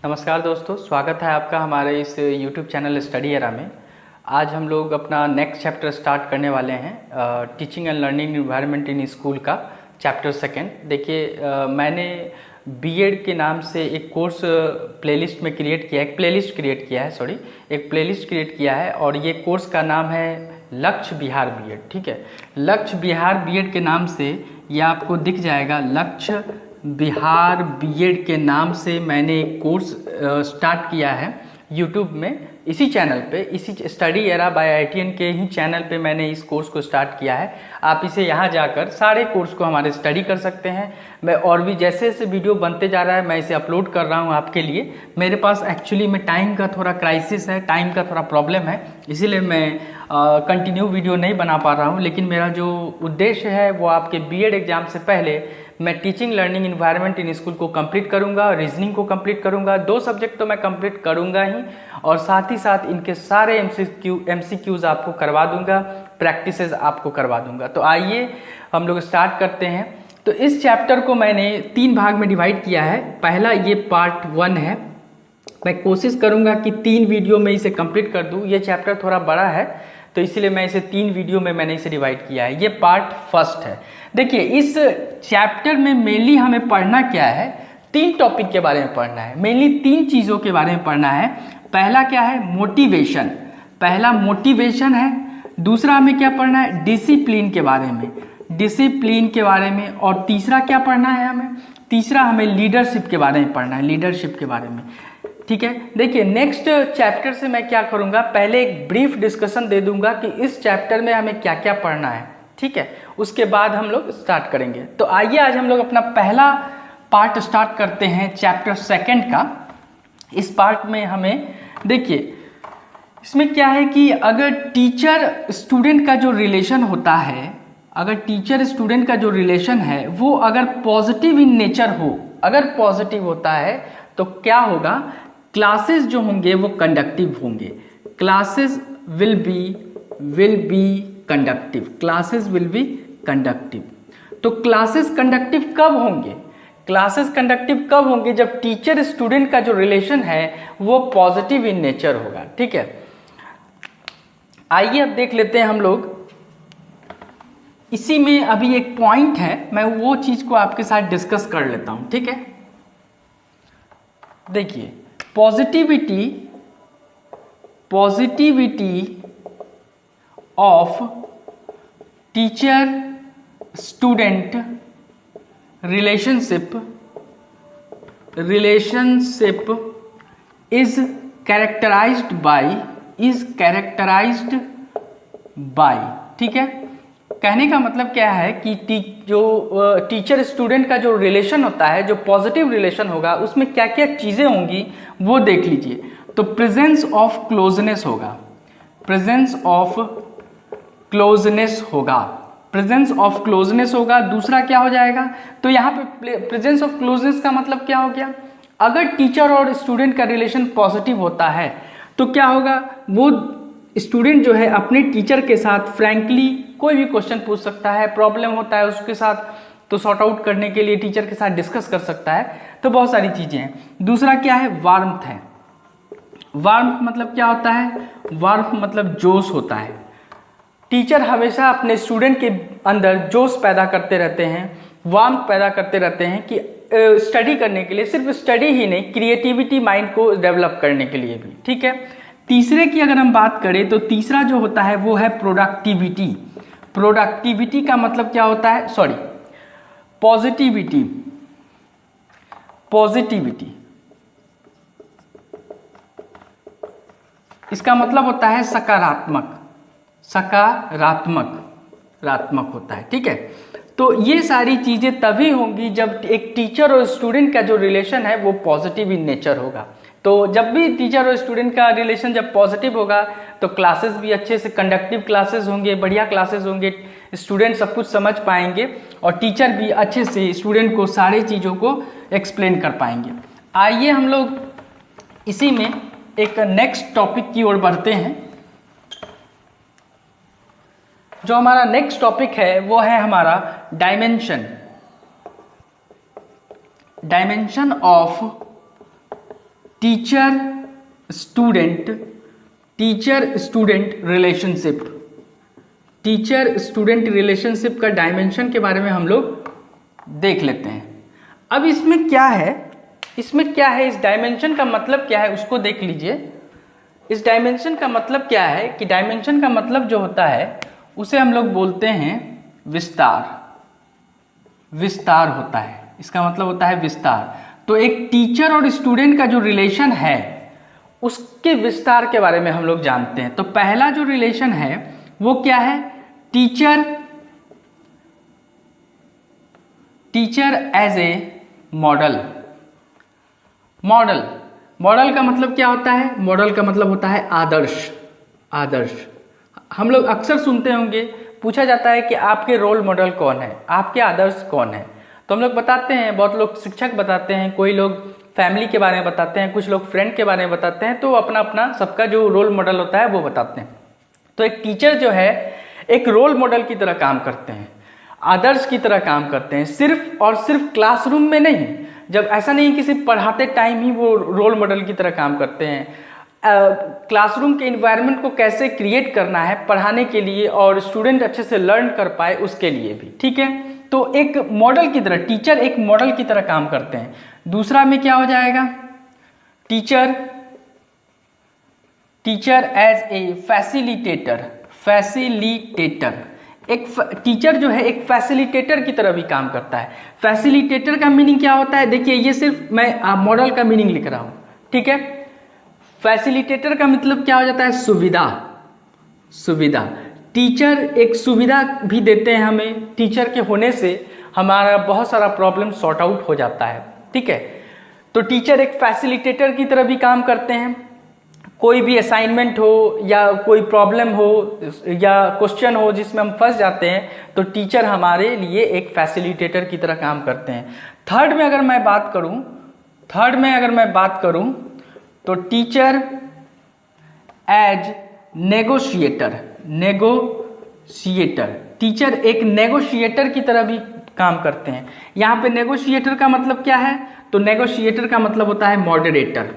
नमस्कार दोस्तों, स्वागत है आपका हमारे इस YouTube चैनल स्टडी एरा में। आज हम लोग अपना नेक्स्ट चैप्टर स्टार्ट करने वाले हैं, teaching and learning environment in school का चैप्टर सेकेंड। देखिए, मैंने बीएड के नाम से एक कोर्स प्लेलिस्ट में क्रिएट किया है, एक प्लेलिस्ट क्रिएट किया है और ये कोर्स का नाम है लक्ष्य बिहार बीएड। ठीक है, लक्ष्य बिहार बीएड के नाम से ये आपको दिख जाएगा। लक्ष्य बिहार बीएड के नाम से मैंने एक कोर्स स्टार्ट किया है यूट्यूब में, इसी चैनल पे, इसी स्टडी एरा बाय आईटीएन के ही चैनल पे मैंने इस कोर्स को स्टार्ट किया है। आप इसे यहाँ जाकर सारे कोर्स को हमारे स्टडी कर सकते हैं। मैं और भी जैसे जैसे वीडियो बनते जा रहा है मैं इसे अपलोड कर रहा हूँ आपके लिए। मेरे पास एक्चुअली में टाइम का थोड़ा क्राइसिस है, टाइम का थोड़ा प्रॉब्लम है, इसीलिए मैं कंटिन्यू वीडियो नहीं बना पा रहा हूँ। लेकिन मेरा जो उद्देश्य है वो आपके बीएड एग्जाम से पहले मैं teaching learning environment in school को कंप्लीट करूंगा, रीजनिंग को कंप्लीट करूंगा। 2 सब्जेक्ट तो मैं कंप्लीट करूंगा ही, और साथ ही साथ इनके सारे एमसीक्यूज आपको करवा दूंगा, प्रैक्टिसेस आपको करवा दूंगा। तो आइए हम लोग स्टार्ट करते हैं। तो इस चैप्टर को मैंने 3 भाग में डिवाइड किया है। पहला ये पार्ट 1 है। मैं कोशिश करूंगा कि 3 वीडियो में इसे कंप्लीट कर दूं। ये चैप्टर थोड़ा बड़ा है तो इसीलिए मैं इसे 3 वीडियो में मैंने इसे डिवाइड किया है। ये पार्ट फर्स्ट है। देखिए, इस चैप्टर में मेनली हमें पढ़ना क्या है, 3 टॉपिक के बारे में पढ़ना है, मेनली 3 चीज़ों के बारे में पढ़ना है। पहला क्या है, मोटिवेशन। पहला मोटिवेशन है। दूसरा हमें क्या पढ़ना है, डिसिप्लिन के बारे में, डिसिप्लिन के बारे में। और तीसरा क्या पढ़ना है हमें, तीसरा हमें लीडरशिप के बारे में पढ़ना है, लीडरशिप के बारे में। ठीक है, देखिए नेक्स्ट चैप्टर से मैं क्या करूंगा, पहले एक ब्रीफ डिस्कशन दे दूंगा कि इस चैप्टर में हमें क्या क्या पढ़ना है। ठीक है, उसके बाद हम लोग स्टार्ट करेंगे। तो आइए आज हम लोग अपना पहला पार्ट स्टार्ट करते हैं चैप्टर सेकंड का। इस पार्ट में हमें देखिए, इसमें क्या है कि अगर टीचर स्टूडेंट का जो रिलेशन होता है, अगर टीचर स्टूडेंट का जो रिलेशन है वो अगर पॉजिटिव इन नेचर हो, अगर पॉजिटिव होता है तो क्या होगा, क्लासेस जो होंगे वो कंडक्टिव होंगे। Classes will be conductive, classes will be conductive. तो क्लासेस कंडक्टिव कब होंगे, क्लासेस कंडक्टिव कब होंगे, जब टीचर स्टूडेंट का जो रिलेशन है वो पॉजिटिव इन नेचर होगा। ठीक है, आइए अब देख लेते हैं हम लोग। इसी में अभी एक पॉइंट है, मैं वो चीज को आपके साथ डिस्कस कर लेता हूं। ठीक है, देखिए, positivity of teacher student relationship is characterized by. ठीक है, कहने का मतलब क्या है कि जो टीचर स्टूडेंट का जो रिलेशन होता है, जो पॉजिटिव रिलेशन होगा, उसमें क्या क्या चीजें होंगी वो देख लीजिए। तो प्रेजेंस ऑफ क्लोजनेस होगा, प्रेजेंस ऑफ क्लोजनेस होगा। दूसरा क्या हो जाएगा, तो यहाँ पे प्रेजेंस ऑफ क्लोजनेस का मतलब क्या हो गया, अगर टीचर और स्टूडेंट का रिलेशन पॉजिटिव होता है तो क्या होगा, वो स्टूडेंट जो है अपने टीचर के साथ फ्रैंकली कोई भी क्वेश्चन पूछ सकता है, प्रॉब्लम होता है उसके साथ तो सॉर्ट आउट करने के लिए टीचर के साथ डिस्कस कर सकता है। तो बहुत सारी चीजें हैं। दूसरा क्या है, वार्मथ है। वार्मथ मतलब क्या होता है, वार्मथ मतलब जोश होता है। टीचर हमेशा अपने स्टूडेंट के अंदर जोश पैदा करते रहते हैं, वार्मथ पैदा करते रहते हैं कि स्टडी करने के लिए, सिर्फ स्टडी ही नहीं, क्रिएटिविटी माइंड को डेवलप करने के लिए भी। ठीक है, तीसरे की अगर हम बात करें तो तीसरा जो होता है वो है प्रोडक्टिविटी। प्रोडक्टिविटी का मतलब क्या होता है, सॉरी, पॉजिटिविटी। इसका मतलब होता है सकारात्मक होता है। ठीक है, तो ये सारी चीजें तभी होंगी जब एक टीचर और स्टूडेंट का जो रिलेशन है वो पॉजिटिव इन नेचर होगा। तो जब भी टीचर और स्टूडेंट का रिलेशन जब पॉजिटिव होगा तो क्लासेस भी अच्छे से कंडक्टिव क्लासेस होंगे, बढ़िया क्लासेस होंगे, स्टूडेंट सब कुछ समझ पाएंगे और टीचर भी अच्छे से स्टूडेंट को सारी चीज़ों को एक्सप्लेन कर पाएंगे। आइए हम लोग इसी में एक नेक्स्ट टॉपिक की ओर बढ़ते हैं। जो हमारा नेक्स्ट टॉपिक है वो है हमारा dimension of teacher student relationship, teacher student relationship का डायमेंशन के बारे में हम लोग देख लेते हैं। अब इसमें क्या है, इस डायमेंशन का मतलब क्या है उसको देख लीजिए। इस डायमेंशन का मतलब क्या है कि डायमेंशन का मतलब जो होता है उसे हम लोग बोलते हैं विस्तार, विस्तार होता है, इसका मतलब होता है विस्तार। तो एक टीचर और स्टूडेंट का जो रिलेशन है उसके विस्तार के बारे में हम लोग जानते हैं। तो पहला जो रिलेशन है वो क्या है, teacher as a model. Model का मतलब क्या होता है, मॉडल का मतलब होता है आदर्श। हम लोग अक्सर सुनते होंगे, पूछा जाता है कि आपके रोल मॉडल कौन है, आपके आदर्श कौन है। तो हम लोग बताते हैं, बहुत लोग शिक्षक बताते हैं, कोई लोग फैमिली के बारे में बताते हैं, कुछ लोग फ्रेंड के बारे में बताते हैं। तो अपना अपना सबका जो रोल मॉडल होता है वो बताते हैं। तो एक टीचर जो है एक रोल मॉडल की तरह काम करते हैं, आदर्श की तरह काम करते हैं, सिर्फ और सिर्फ क्लासरूम में नहीं। जब ऐसा नहीं कि सिर्फ पढ़ाते टाइम ही वो रोल मॉडल की तरह काम करते हैं, क्लासरूम के इन्वायरमेंट को कैसे क्रिएट करना है पढ़ाने के लिए और स्टूडेंट अच्छे से लर्न कर पाए उसके लिए भी, ठीक है। तो एक मॉडल की तरह, टीचर एक मॉडल की तरह काम करते हैं। दूसरा में क्या हो जाएगा, टीचर एज ए फैसिलिटेटर। एक टीचर जो है एक फैसिलिटेटर की तरह भी काम करता है। फैसिलिटेटर का मीनिंग क्या होता है, देखिए ये सिर्फ मैं मॉडल का मीनिंग लिख रहा हूं, ठीक है। फैसिलिटेटर का मतलब क्या हो जाता है, सुविधा। टीचर एक सुविधा भी देते हैं हमें, टीचर के होने से हमारा बहुत सारा प्रॉब्लम सॉर्ट आउट हो जाता है, ठीक है। तो टीचर एक फैसिलिटेटर की तरह भी काम करते हैं। कोई भी असाइनमेंट हो या कोई प्रॉब्लम हो या क्वेश्चन हो जिसमें हम फंस जाते हैं तो टीचर हमारे लिए एक फैसिलिटेटर की तरह काम करते हैं। थर्ड में अगर मैं बात करूं तो टीचर एज नेगोशिएटर। टीचर एक नेगोशिएटर की तरह भी काम करते हैं। यहाँ पे नेगोशिएटर का मतलब क्या है, तो नेगोशिएटर का मतलब होता है मॉडरेटर,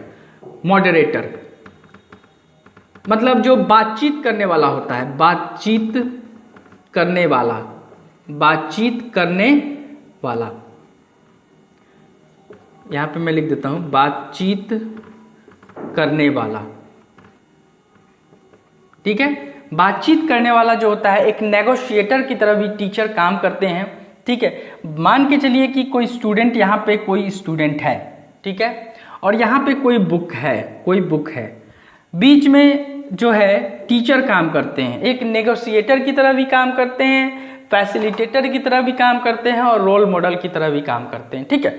मतलब जो बातचीत करने वाला होता है, बातचीत करने वाला। यहां पे मैं लिख देता हूं बातचीत करने वाला, ठीक है। बातचीत करने वाला जो होता है एक नेगोशिएटर की तरह भी टीचर काम करते हैं, ठीक है। मान के चलिए कि कोई स्टूडेंट, यहाँ पे कोई स्टूडेंट है, ठीक है, और यहाँ पे कोई बुक है, बीच में जो है टीचर काम करते हैं, एक नेगोशिएटर की तरह भी काम करते हैं, फैसिलिटेटर की तरह भी काम करते हैं और रोल मॉडल की तरह भी काम करते हैं, ठीक है।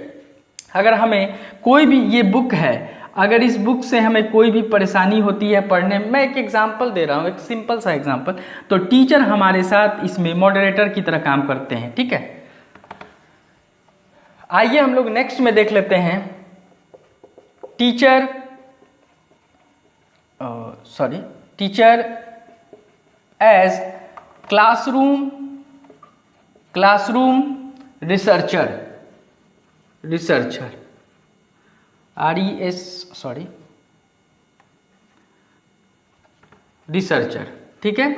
अगर हमें कोई भी, ये बुक है, अगर इस बुक से हमें कोई भी परेशानी होती है पढ़ने में, मैं एक एग्जांपल दे रहा हूँ, एक सिंपल सा एग्जांपल, तो टीचर हमारे साथ इसमें मॉडरेटर की तरह काम करते हैं, ठीक है। आइए हम लोग नेक्स्ट में देख लेते हैं teacher as classroom researcher, researcher, ठीक है।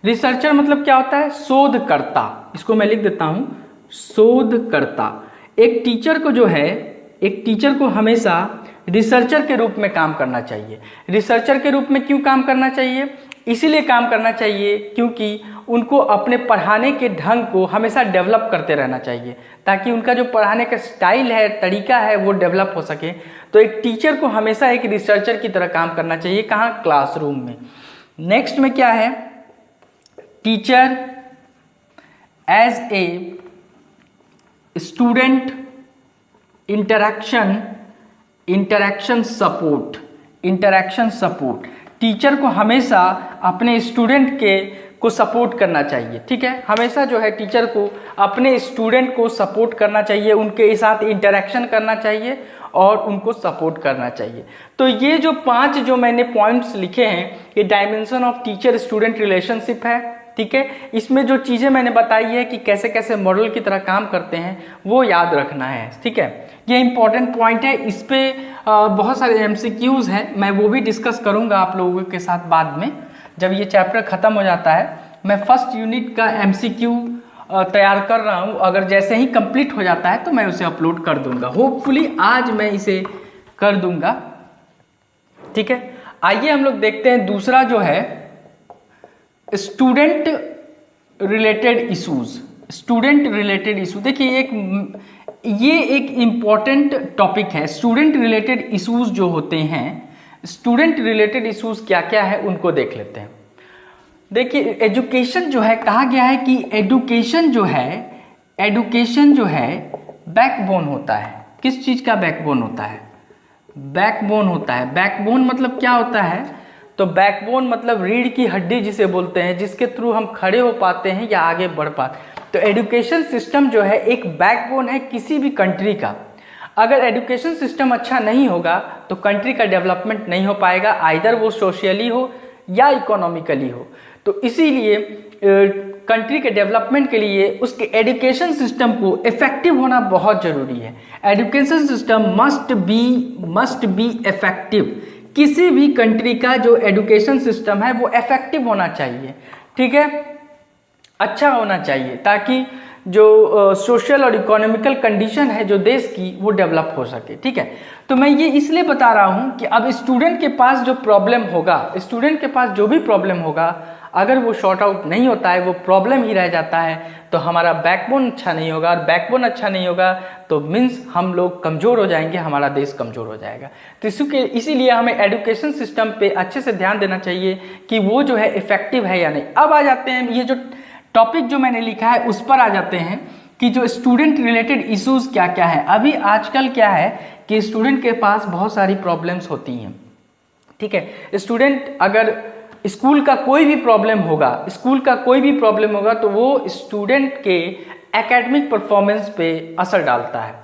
रिसर्चर मतलब क्या होता है, शोधकर्ता। इसको मैं लिख देता हूं, शोधकर्ता। एक टीचर को हमेशा रिसर्चर के रूप में काम करना चाहिए। रिसर्चर के रूप में क्यों काम करना चाहिए, इसीलिए काम करना चाहिए क्योंकि उनको अपने पढ़ाने के ढंग को हमेशा डेवलप करते रहना चाहिए, ताकि उनका जो पढ़ाने का स्टाइल है, तरीका है, वो डेवलप हो सके। तो एक टीचर को हमेशा एक रिसर्चर की तरह काम करना चाहिए, कहाँ, क्लासरूम में। नेक्स्ट में क्या है, teacher as a student interaction support. Teacher को हमेशा अपने स्टूडेंट को सपोर्ट करना चाहिए, ठीक है। हमेशा जो है टीचर को अपने स्टूडेंट को सपोर्ट करना चाहिए, उनके साथ इंटरैक्शन करना चाहिए और उनको सपोर्ट करना चाहिए। तो ये जो 5 जो मैंने पॉइंट्स लिखे हैं, ये dimension of teacher student relationship है, ठीक है। इसमें जो चीज़ें मैंने बताई है कि कैसे कैसे मॉडल की तरह काम करते हैं, वो याद रखना है, ठीक है। ये इंपॉर्टेंट पॉइंट है, इस पे बहुत सारे एमसीक्यूज हैं, मैं वो भी डिस्कस करूंगा आप लोगों के साथ बाद में। जब ये चैप्टर खत्म हो जाता है मैं फर्स्ट यूनिट का एमसीक्यू तैयार कर रहा हूँ, अगर जैसे ही कंप्लीट हो जाता है तो मैं उसे अपलोड कर दूंगा। होपफुली आज मैं इसे कर दूंगा, ठीक है। आइए हम लोग देखते हैं दूसरा जो है student related issues. Student related issue, देखिए ये एक इम्पॉर्टेंट टॉपिक है। स्टूडेंट रिलेटेड इश्यूज जो होते हैं, स्टूडेंट रिलेटेड इश्यूज क्या क्या है उनको देख लेते हैं। देखिए एजुकेशन जो है, कहा गया है कि एजुकेशन जो है बैकबोन होता है। किस चीज का बैकबोन होता है? बैकबोन होता है। बैकबोन मतलब क्या होता है? तो बैकबोन मतलब रीढ़ की हड्डी जिसे बोलते हैं, जिसके थ्रू हम खड़े हो पाते हैं या आगे बढ़ पाते हैं। तो एजुकेशन सिस्टम जो है एक बैकबोन है किसी भी कंट्री का। अगर एजुकेशन सिस्टम अच्छा नहीं होगा तो कंट्री का डेवलपमेंट नहीं हो पाएगा, आइदर वो सोशली हो या इकोनॉमिकली हो। तो इसीलिए कंट्री के डेवलपमेंट के लिए उसके एजुकेशन सिस्टम को इफेक्टिव होना बहुत जरूरी है। Education system must be effective. किसी भी कंट्री का जो एजुकेशन सिस्टम है वो इफेक्टिव होना चाहिए, ठीक है, अच्छा होना चाहिए, ताकि जो सोशल और इकोनॉमिकल कंडीशन है जो देश की वो डेवलप हो सके, ठीक है। तो मैं ये इसलिए बता रहा हूँ कि अब स्टूडेंट के पास जो प्रॉब्लम होगा, स्टूडेंट के पास जो भी प्रॉब्लम होगा, अगर वो शॉर्ट आउट नहीं होता है, वो प्रॉब्लम ही रह जाता है, तो हमारा बैकबोन अच्छा नहीं होगा। और बैकबोन अच्छा नहीं होगा तो मीन्स हम लोग कमज़ोर हो जाएंगे, हमारा देश कमज़ोर हो जाएगा। तो इसीलिए हमें एजुकेशन सिस्टम पे अच्छे से ध्यान देना चाहिए कि वो जो है इफेक्टिव है या नहीं। अब आ जाते हैं, ये जो टॉपिक जो मैंने लिखा है उस पर आ जाते हैं कि जो स्टूडेंट रिलेटेड इश्यूज क्या क्या है। अभी आजकल क्या है कि स्टूडेंट के पास बहुत सारी प्रॉब्लम्स होती हैं, ठीक है। स्टूडेंट अगर स्कूल का कोई भी प्रॉब्लम होगा तो वो स्टूडेंट के एकेडमिक परफॉर्मेंस पे असर डालता है।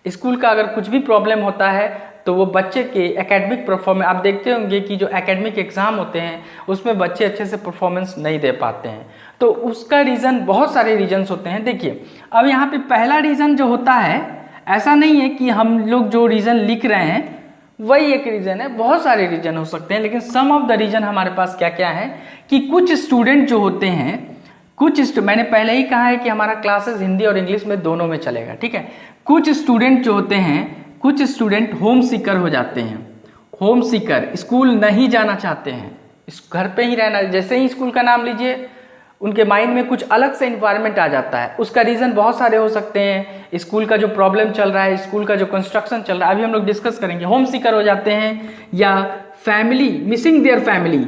स्कूल का अगर कुछ भी प्रॉब्लम होता है तो वो बच्चे के एकेडमिक परफॉर्मेंस, आप देखते होंगे कि जो एकेडमिक एग्जाम होते हैं उसमें बच्चे अच्छे से परफॉर्मेंस नहीं दे पाते हैं। तो उसका रीज़न, बहुत सारे रीजन्स होते हैं। देखिए अब यहाँ पे पहला रीज़न जो होता है, ऐसा नहीं है कि हम लोग जो रीज़न लिख रहे हैं वही एक रीज़न है, बहुत सारे रीज़न हो सकते हैं, लेकिन सम ऑफ द रीज़न हमारे पास क्या क्या है कि कुछ स्टूडेंट जो होते हैं, मैंने पहले ही कहा है कि हमारा क्लासेस हिंदी और इंग्लिश में दोनों में चलेगा, ठीक है। कुछ स्टूडेंट जो होते हैं, कुछ स्टूडेंट होम सीकर हो जाते हैं। होम सीकर, स्कूल नहीं जाना चाहते हैं, इस घर पे ही रहना, जैसे ही स्कूल का नाम लीजिए उनके माइंड में कुछ अलग से इन्वायरमेंट आ जाता है। उसका रीज़न बहुत सारे हो सकते हैं। स्कूल का जो प्रॉब्लम चल रहा है, स्कूल का जो कंस्ट्रक्शन चल रहा है, अभी हम लोग डिस्कस करेंगे। होम सीकर हो जाते हैं, या family, missing their family,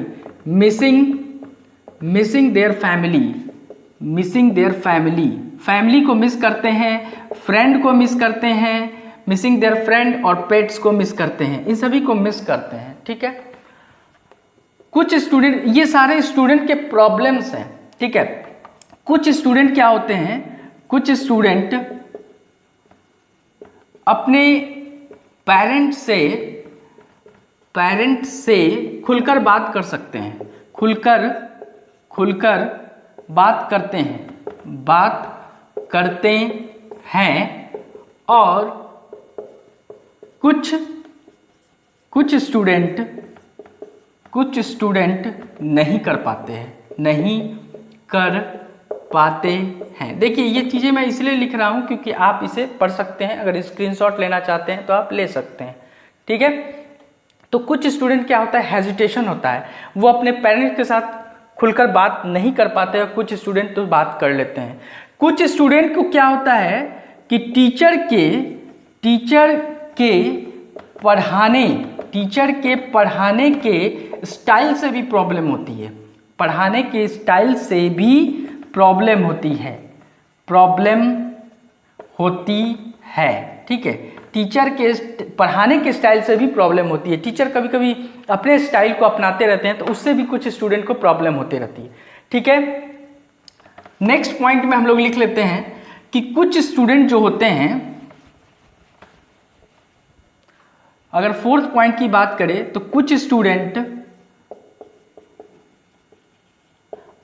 family को मिस करते हैं, फ्रेंड को मिस करते हैं, मिसिंग देयर फ्रेंड, और पेट्स को मिस करते हैं, इन सभी को मिस करते हैं, ठीक है। कुछ स्टूडेंट, ये सारे स्टूडेंट के प्रॉब्लम्स हैं, ठीक है। कुछ स्टूडेंट क्या होते हैं, कुछ स्टूडेंट अपने पेरेंट से खुलकर बात कर सकते हैं, खुलकर बात करते हैं, और कुछ स्टूडेंट नहीं कर पाते हैं। देखिए ये चीज़ें मैं इसलिए लिख रहा हूं क्योंकि आप इसे पढ़ सकते हैं, अगर स्क्रीनशॉट लेना चाहते हैं तो आप ले सकते हैं, ठीक है। तो कुछ स्टूडेंट क्या होता है, हेजिटेशन होता है, वो अपने पेरेंट्स के साथ खुलकर बात नहीं कर पाते, और कुछ स्टूडेंट तो बात कर लेते हैं। कुछ स्टूडेंट को क्या होता है कि टीचर के पढ़ाने के स्टाइल से भी प्रॉब्लम होती है, पढ़ाने के स्टाइल से भी प्रॉब्लम होती है, ठीक है। टीचर के पढ़ाने के स्टाइल से भी प्रॉब्लम होती है। टीचर कभी कभी अपने स्टाइल को अपनाते रहते हैं, तो उससे भी कुछ स्टूडेंट को प्रॉब्लम होती रहती है, ठीक है। नेक्स्ट पॉइंट में हम लोग लिख लेते हैं कि कुछ स्टूडेंट जो होते हैं, अगर फोर्थ पॉइंट की बात करें तो कुछ स्टूडेंट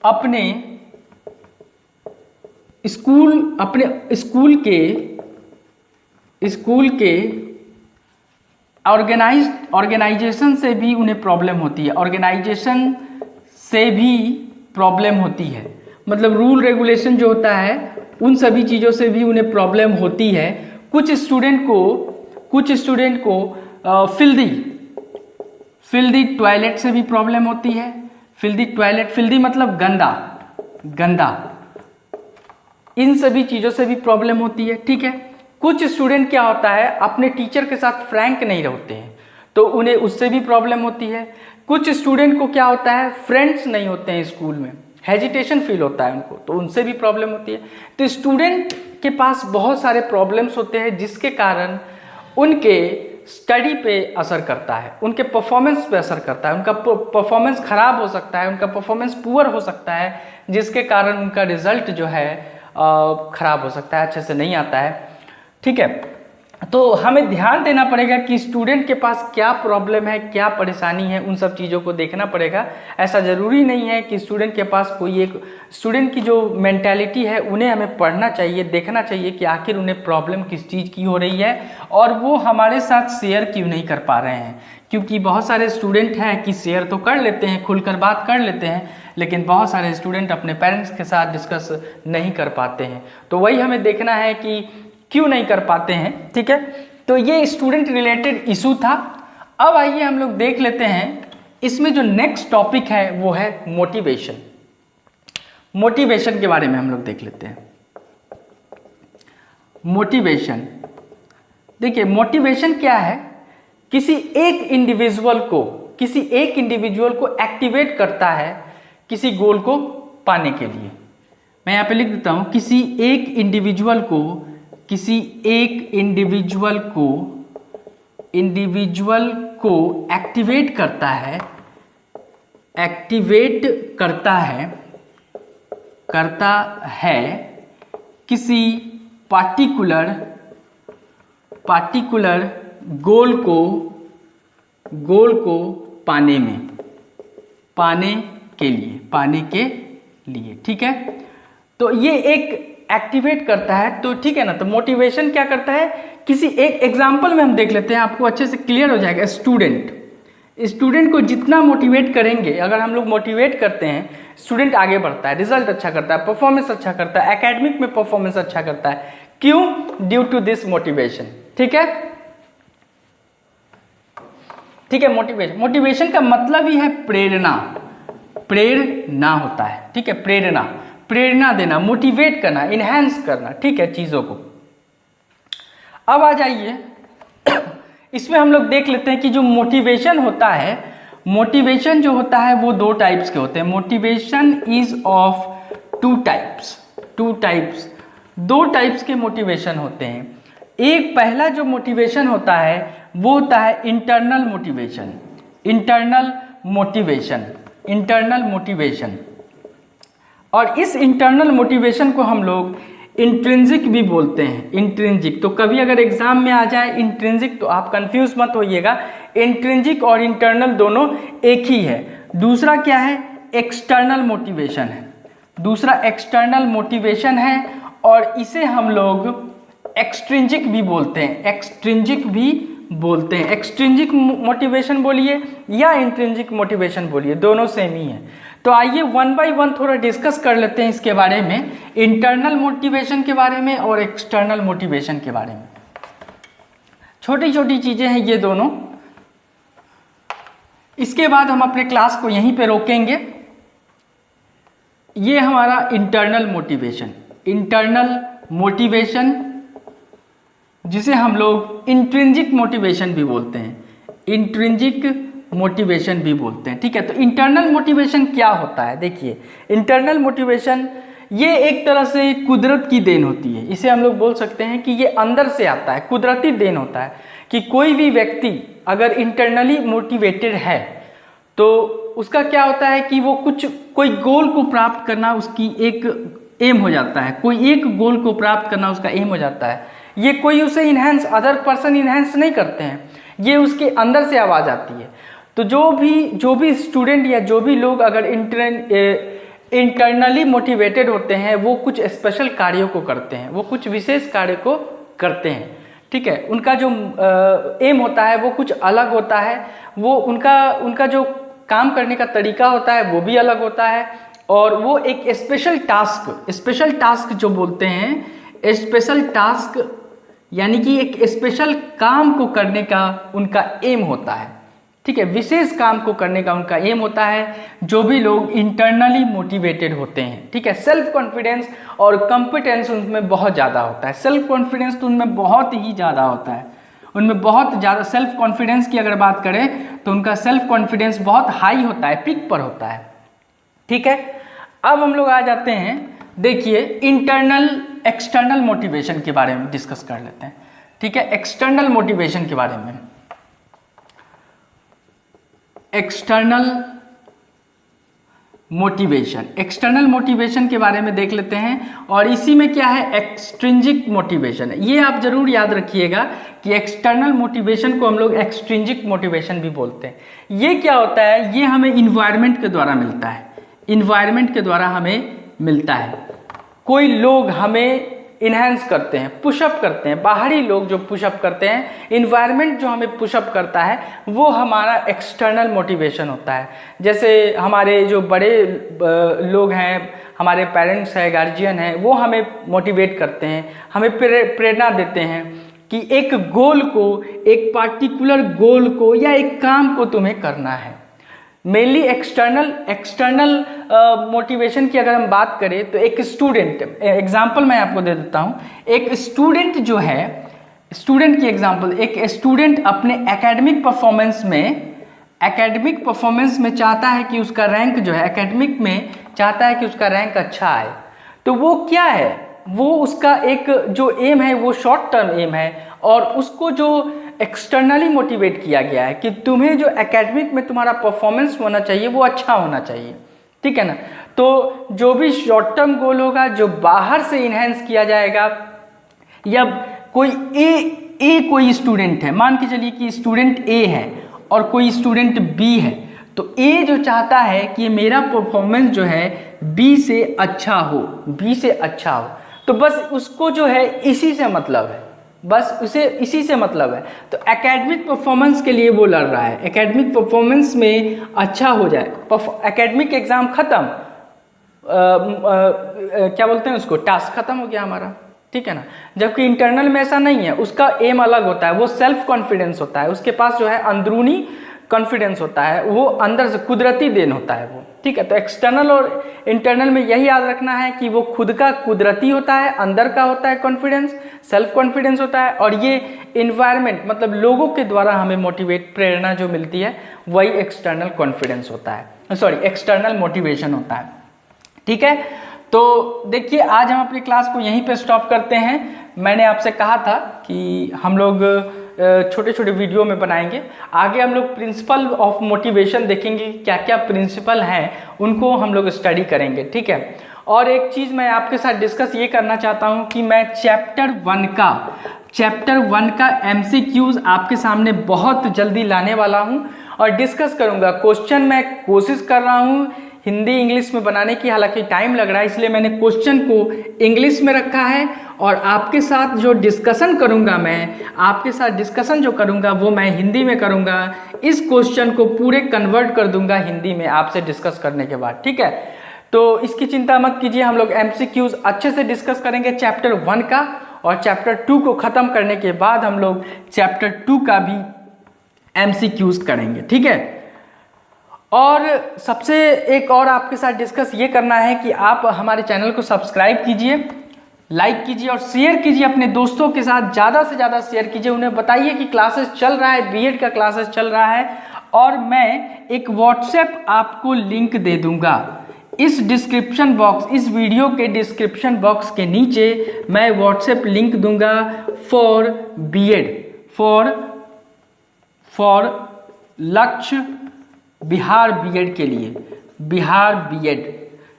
अपने स्कूल के स्कूल के ऑर्गेनाइजेशन से भी उन्हें प्रॉब्लम होती है, ऑर्गेनाइजेशन से भी प्रॉब्लम होती है, मतलब रूल रेगुलेशन जो होता है उन सभी चीज़ों से भी उन्हें प्रॉब्लम होती है। कुछ स्टूडेंट को फिल्दी टॉयलेट से भी प्रॉब्लम होती है। फिल्दी टॉयलेट, फिल्दी मतलब गंदा, इन सभी चीज़ों से भी प्रॉब्लम होती है। ठीक है, कुछ स्टूडेंट क्या होता है अपने टीचर के साथ फ्रैंक नहीं रहते हैं, तो उन्हें उससे भी प्रॉब्लम होती है। कुछ स्टूडेंट को क्या होता है फ्रेंड्स नहीं होते हैं स्कूल में, हेजिटेशन फील होता है उनको, तो उनसे भी प्रॉब्लम होती है। तो स्टूडेंट के पास बहुत सारे प्रॉब्लम्स होते हैं जिसके कारण उनके स्टडी पे असर करता है, उनके परफॉर्मेंस पे असर करता है, उनका परफॉर्मेंस खराब हो सकता है, उनका परफॉर्मेंस पुअर हो सकता है, जिसके कारण उनका रिजल्ट जो है खराब हो सकता है, अच्छे से नहीं आता है। ठीक है, तो हमें ध्यान देना पड़ेगा कि स्टूडेंट के पास क्या प्रॉब्लम है, क्या परेशानी है, उन सब चीज़ों को देखना पड़ेगा। ऐसा ज़रूरी नहीं है कि स्टूडेंट के पास कोई एक, स्टूडेंट की जो मेंटालिटी है उन्हें हमें पढ़ना चाहिए, देखना चाहिए कि आखिर उन्हें प्रॉब्लम किस चीज़ की हो रही है और वो हमारे साथ शेयर क्यों नहीं कर पा रहे हैं। क्योंकि बहुत सारे स्टूडेंट हैं कि शेयर तो कर लेते हैं, खुलकर बात कर लेते हैं, लेकिन बहुत सारे स्टूडेंट अपने पेरेंट्स के साथ डिस्कस नहीं कर पाते हैं। तो वही हमें देखना है कि क्यों नहीं कर पाते हैं। ठीक है, तो ये स्टूडेंट रिलेटेड इशू था। अब आइए हम लोग देख लेते हैं, इसमें जो नेक्स्ट टॉपिक है वो है मोटिवेशन। मोटिवेशन के बारे में हम लोग देख लेते हैं। मोटिवेशन, देखिए मोटिवेशन क्या है, किसी एक इंडिविजुअल को एक्टिवेट करता है किसी गोल को पाने के लिए। मैं यहाँ पे लिख देता हूँ, किसी एक इंडिविजुअल को एक्टिवेट करता है किसी पार्टिकुलर गोल को पाने के लिए। ठीक है, तो ये एक एक्टिवेट करता है, तो ठीक है ना। तो मोटिवेशन क्या करता है, किसी एक एग्जांपल में हम देख लेते हैं, आपको अच्छे से क्लियर हो जाएगा। स्टूडेंट को जितना मोटिवेट करेंगे, अगर हम लोग मोटिवेट करते हैं, स्टूडेंट आगे बढ़ता है, रिजल्ट अच्छा करता है, परफॉर्मेंस अच्छा करता है, एकेडमिक में परफॉर्मेंस अच्छा करता है। क्यों? Due to this motivation. ठीक है, मोटिवेशन का मतलब ही है प्रेरणा होता है। ठीक है, प्रेरणा देना, मोटिवेट करना, इनहेंस करना। ठीक है, चीजों को। अब आ जाइए इसमें हम लोग देख लेते हैं कि जो मोटिवेशन होता है, मोटिवेशन जो होता है वो दो टाइप्स के होते हैं। Motivation is of two types, दो टाइप्स के मोटिवेशन होते हैं। एक पहला जो मोटिवेशन होता है वो होता है इंटरनल मोटिवेशन। और इस इंटरनल मोटिवेशन को हम लोग इंट्रिंसिक भी बोलते हैं। इंट्रिंसिक, तो कभी अगर एग्जाम में आ जाए इंट्रिंसिक तो आप कंफ्यूज मत होइएगा, इंट्रिंसिक और इंटरनल दोनों एक ही है। दूसरा क्या है, एक्सटर्नल मोटिवेशन है, और इसे हम लोग एक्सट्रिंसिक भी बोलते हैं। एक्सट्रिंसिक मोटिवेशन बोलिए या इंट्रिंसिक मोटिवेशन बोलिए, दोनों सेम ही है। तो आइए वन बाय वन थोड़ा डिस्कस कर लेते हैं इसके बारे में, इंटरनल मोटिवेशन के बारे में और एक्सटर्नल मोटिवेशन के बारे में। छोटी छोटी चीजें हैं ये दोनों। इसके बाद हम अपने क्लास को यहीं पे रोकेंगे। ये हमारा इंटरनल मोटिवेशन जिसे हम लोग इंट्रिंसिक मोटिवेशन भी बोलते हैं। ठीक है, तो इंटरनल मोटिवेशन क्या होता है, देखिए इंटरनल मोटिवेशन ये एक तरह से कुदरत की देन होती है। इसे हम लोग बोल सकते हैं कि ये अंदर से आता है, कुदरती देन होता है कि कोई भी व्यक्ति अगर इंटरनली मोटिवेटेड है तो उसका क्या होता है कि वो कोई गोल को प्राप्त करना उसकी एक एम हो जाता है, कोई एक गोल को प्राप्त करना उसका एम हो जाता है। ये कोई उसे इनहेंस, अदर पर्सन इनहेंस नहीं करते हैं, ये उसके अंदर से आवाज आती है। तो जो भी स्टूडेंट या जो भी लोग अगर इंटरनली मोटिवेटेड होते हैं वो कुछ स्पेशल कार्यों को करते हैं, वो कुछ विशेष कार्य को करते हैं। ठीक है। उनका जो एम होता है वो कुछ अलग होता है, वो उनका जो काम करने का तरीका होता है वो भी अलग होता है, और वो एक स्पेशल टास्क जो बोलते हैं, स्पेशल टास्क यानी कि एक स्पेशल काम को करने का उनका एम होता है, ठीक है। विशेष काम को करने का उनका एम होता है, जो भी लोग इंटरनली मोटिवेटेड होते हैं, ठीक है। सेल्फ कॉन्फिडेंस और कॉम्पिटेंस उनमें बहुत ज़्यादा होता है। सेल्फ कॉन्फिडेंस तो उनमें बहुत ही ज़्यादा होता है, उनमें बहुत ज़्यादा सेल्फ कॉन्फिडेंस की अगर बात करें तो उनका सेल्फ कॉन्फिडेंस बहुत हाई होता है, पीक पर होता है, ठीक है। अब हम लोग आ जाते हैं, देखिए इंटरनल एक्सटर्नल मोटिवेशन के बारे में डिस्कस कर लेते हैं, ठीक है। एक्सटर्नल मोटिवेशन के बारे में, एक्सटर्नल मोटिवेशन के बारे में देख लेते हैं। और इसी में क्या है, एक्सट्रिंजिक मोटिवेशन है। ये आप जरूर याद रखिएगा कि एक्सटर्नल मोटिवेशन को हम लोग एक्सट्रिंजिक मोटिवेशन भी बोलते हैं। ये क्या होता है, ये हमें इन्वायरमेंट के द्वारा मिलता है, इन्वायरमेंट के द्वारा हमें मिलता है। कोई लोग हमें इन्हेंस करते हैं, पुशअप करते हैं, बाहरी लोग जो पुशअप करते हैं, इन्वायरमेंट जो हमें पुशअप करता है, वो हमारा एक्सटर्नल मोटिवेशन होता है। जैसे हमारे जो बड़े लोग हैं, हमारे पेरेंट्स हैं, गार्जियन हैं, वो हमें मोटिवेट करते हैं, हमें प्रेरणा देते हैं कि एक गोल को, एक पार्टिकुलर गोल को या एक काम को तुम्हें करना है। मेनली एक्सटर्नल मोटिवेशन की अगर हम बात करें तो एक स्टूडेंट, एग्जांपल मैं आपको दे देता हूं। एक स्टूडेंट जो है, स्टूडेंट की एग्जांपल, एक स्टूडेंट अपने एकेडमिक परफॉर्मेंस में चाहता है कि उसका रैंक जो है, एकेडमिक में चाहता है कि उसका रैंक अच्छा आए, तो वो क्या है, वो उसका एक जो एम है वो शॉर्ट टर्म एम है, और उसको जो एक्सटर्नली मोटिवेट किया गया है कि तुम्हें जो एकेडमिक में तुम्हारा परफॉर्मेंस होना चाहिए वो अच्छा होना चाहिए, ठीक है ना। तो जो भी शॉर्ट टर्म गोल होगा, जो बाहर से इन्हेंस किया जाएगा, या कोई कोई स्टूडेंट है, मान के चलिए कि स्टूडेंट ए है और कोई स्टूडेंट बी है, तो ए जो चाहता है कि मेरा परफॉर्मेंस जो है बी से अच्छा हो, तो बस उसको जो है इसी से मतलब है, बस उसे इसी से मतलब है। तो एकेडमिक परफॉर्मेंस के लिए वो लड़ रहा है, एकेडमिक परफॉर्मेंस में अच्छा हो जाए, एकेडमिक एग्जाम खत्म, क्या बोलते हैं उसको, टास्क खत्म हो गया हमारा, ठीक है ना। जबकि इंटरनल में ऐसा नहीं है, उसका एम अलग होता है, वो सेल्फ कॉन्फिडेंस होता है, उसके पास जो है अंदरूनी कॉन्फिडेंस होता है, वो अंदर से कुदरती देन होता है वो, ठीक है। तो एक्सटर्नल और इंटरनल में यही याद रखना है कि वो खुद का कुदरती होता है, अंदर का होता है कॉन्फिडेंस, सेल्फ कॉन्फिडेंस होता है, और ये इन्वायरमेंट मतलब लोगों के द्वारा हमें मोटिवेट, प्रेरणा जो मिलती है, वही एक्सटर्नल कॉन्फिडेंस होता है, सॉरी एक्सटर्नल मोटिवेशन होता है, ठीक है। तो देखिए आज हम अपनी क्लास को यहीं पे स्टॉप करते हैं। मैंने आपसे कहा था कि हम लोग छोटे छोटे वीडियो में बनाएंगे, आगे हम लोग प्रिंसिपल ऑफ मोटिवेशन देखेंगे, क्या क्या प्रिंसिपल हैं उनको हम लोग स्टडी करेंगे, ठीक है। और एक चीज़ मैं आपके साथ डिस्कस ये करना चाहता हूँ कि मैं चैप्टर 1 का MCQs आपके सामने बहुत जल्दी लाने वाला हूँ और डिस्कस करूँगा। क्वेश्चन मैं कोशिश कर रहा हूँ हिंदी इंग्लिश में बनाने की, हालांकि टाइम लग रहा है, इसलिए मैंने क्वेश्चन को इंग्लिश में रखा है, और आपके साथ जो डिस्कशन करूंगा, मैं आपके साथ डिस्कशन जो करूंगा वो मैं हिंदी में करूंगा। इस क्वेश्चन को पूरे कन्वर्ट कर दूंगा हिंदी में आपसे डिस्कस करने के बाद, ठीक है। तो इसकी चिंता मत कीजिए, हम लोग MCQs अच्छे से डिस्कस करेंगे चैप्टर 1 का, और चैप्टर 2 को ख़त्म करने के बाद हम लोग चैप्टर 2 का भी MCQs करेंगे, ठीक है। और सबसे एक और आपके साथ डिस्कस ये करना है कि आप हमारे चैनल को सब्सक्राइब कीजिए, लाइक कीजिए और शेयर कीजिए अपने दोस्तों के साथ, ज़्यादा से ज़्यादा शेयर कीजिए, उन्हें बताइए कि क्लासेस चल रहा है, बीएड का क्लासेस चल रहा है। और मैं एक व्हाट्सएप आपको लिंक दे दूंगा इस डिस्क्रिप्शन बॉक्स, इस वीडियो के डिस्क्रिप्शन बॉक्स के नीचे मैं व्हाट्सएप लिंक दूंगा फॉर बीएड, फॉर लक्ष्य बिहार बीएड के लिए, बिहार बीएड।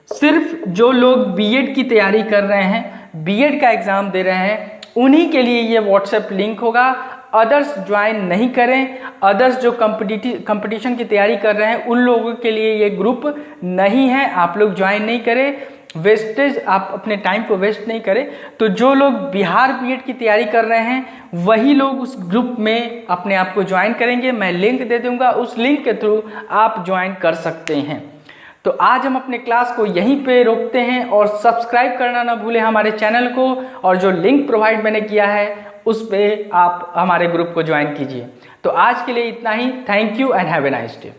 सिर्फ जो लोग बीएड की तैयारी कर रहे हैं, बीएड का एग्जाम दे रहे हैं, उन्हीं के लिए ये व्हाट्सएप लिंक होगा। अदर्स ज्वाइन नहीं करें, अदर्स जो कंपटीशन की तैयारी कर रहे हैं उन लोगों के लिए ये ग्रुप नहीं है, आप लोग ज्वाइन नहीं करें। वेस्टेज, आप अपने टाइम को वेस्ट नहीं करें। तो जो लोग बिहार बीएड की तैयारी कर रहे हैं वही लोग उस ग्रुप में अपने आप को ज्वाइन करेंगे। मैं लिंक दे दूंगा, उस लिंक के थ्रू आप ज्वाइन कर सकते हैं। तो आज हम अपने क्लास को यहीं पे रोकते हैं और सब्सक्राइब करना ना भूलें हमारे चैनल को, और जो लिंक प्रोवाइड मैंने किया है उस पे आप हमारे ग्रुप को ज्वाइन कीजिए। तो आज के लिए इतना ही। Thank you and have a nice day.